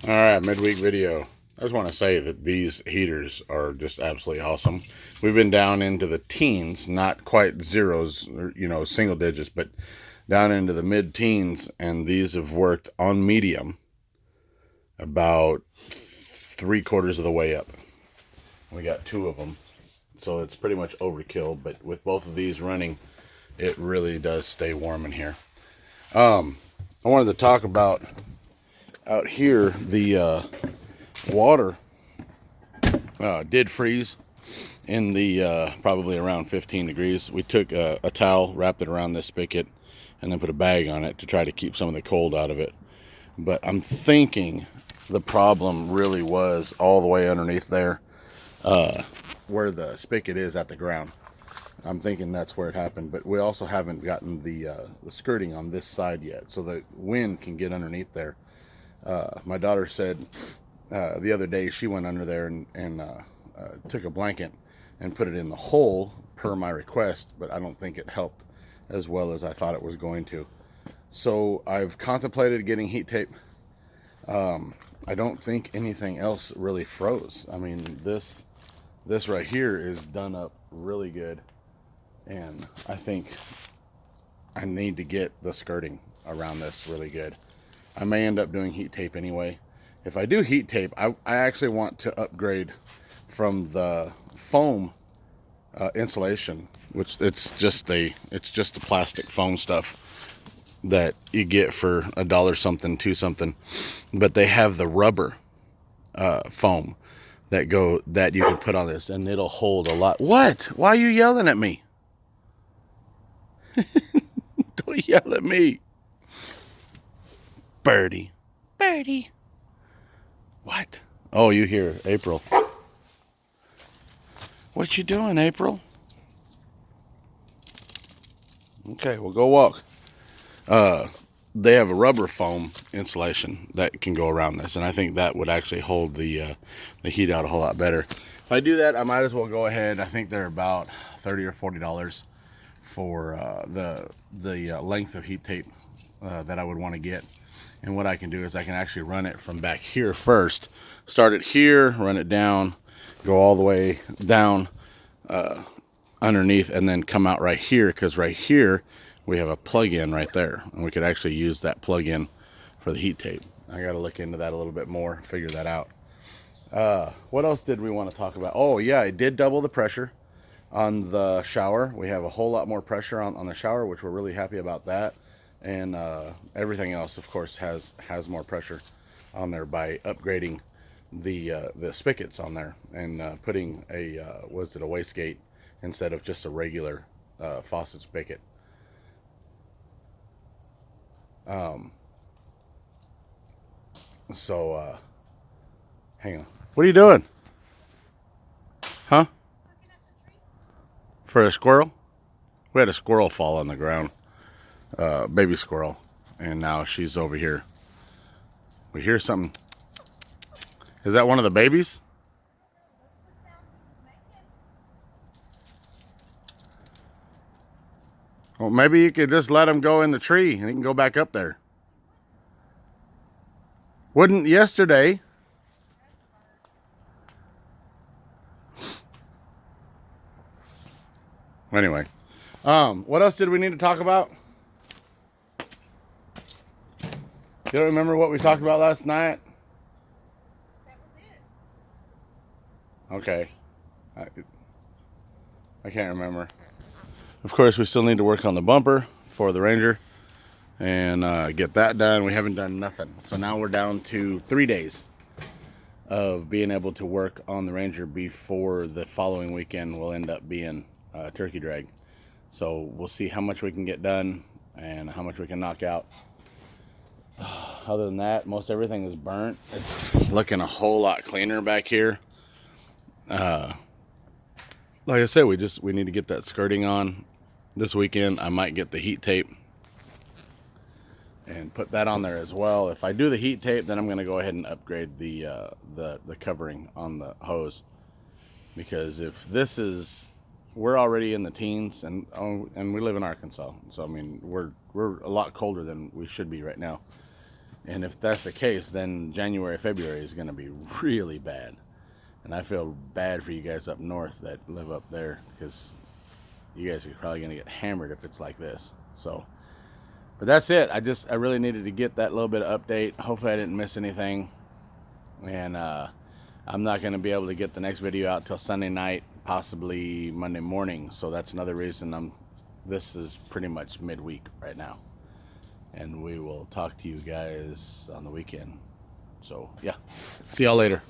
All right, midweek video. I just want to say that these heaters are just absolutely awesome. We've been down into the teens, not quite zeros, or, single digits, but down into the mid-teens, and these have worked on medium about 3/4 of the way up. We got two of them, so it's pretty much overkill, but with both of these running, it really does stay warm in here. I wanted to talk about out here the water did freeze in the probably around 15 degrees. We took a towel, wrapped it around this spigot, and then put a bag on it to try to keep some of the cold out of it. But I'm thinking the problem really was all the way underneath there, where the spigot is at the ground. I'm thinking that's where it happened, but we also haven't gotten the skirting on this side yet, so the wind can get underneath there. My daughter said the other day she went under there and took a blanket and put it in the hole per my request, but I don't think it helped as well as I thought it was going to. So I've contemplated getting heat tape. I don't think anything else really froze. I mean, this right here is done up really good, and I think I need to get the skirting around this really good. I may end up doing heat tape anyway. If I do heat tape, I actually want to upgrade from the foam insulation, which it's just the plastic foam stuff that you get for $1 something, $2 something, but they have the rubber foam that you can put on this, and it'll hold a lot. What? Why are you yelling at me? Don't yell at me, Birdie. Birdie. What? Oh, you hear April? What you doing, April? Okay, we'll go walk. They have a rubber foam insulation that can go around this, and I think that would actually hold the heat out a whole lot better. If I do that, I might as well go ahead. I think they're about $30 or $40 for the length of heat tape that I would want to get. And what I can do is I can actually run it from back here first. Start it here, run it down, go all the way down underneath, and then come out right here, because right here we have a plug-in right there, and we could actually use that plug-in for the heat tape. I got to look into that a little bit more, figure that out. What else did we want to talk about? Oh yeah, it did double the pressure on the shower. We have a whole lot more pressure on the shower, which we're really happy about that. And everything else, of course, has more pressure on there by upgrading the spigots on there and putting a a wastegate instead of just a regular faucet spigot. So hang on. What are you doing? Huh? For a squirrel? We had a squirrel fall on the ground. Baby squirrel. And now she's over here. We hear something. Is that one of the babies? Well, maybe you could just let him go in the tree and he can go back up there. Wouldn't yesterday. Anyway, what else did we need to talk about? You don't remember what we talked about last night? Okay. I can't remember. Of course, we still need to work on the bumper for the Ranger and get that done. We haven't done nothing. So now we're down to 3 days of being able to work on the Ranger before the following weekend will end up being turkey drag. So we'll see how much we can get done and how much we can knock out. Other than that, most everything is burnt. It's looking a whole lot cleaner back here. Like I said, we need to get that skirting on this weekend. I might get the heat tape and put that on there as well. If I do the heat tape, then I'm going to go ahead and upgrade the covering on the hose, because if this is, we're already in the teens, and we live in Arkansas, so I mean we're a lot colder than we should be right now. And if that's the case, then January, February is going to be really bad. And I feel bad for you guys up north that live up there, because you guys are probably going to get hammered if it's like this. So, but that's it. I really needed to get that little bit of update. Hopefully I didn't miss anything. And I'm not going to be able to get the next video out till Sunday night, possibly Monday morning. So that's another reason this is pretty much midweek right now. And we will talk to you guys on the weekend. So yeah, see y'all later.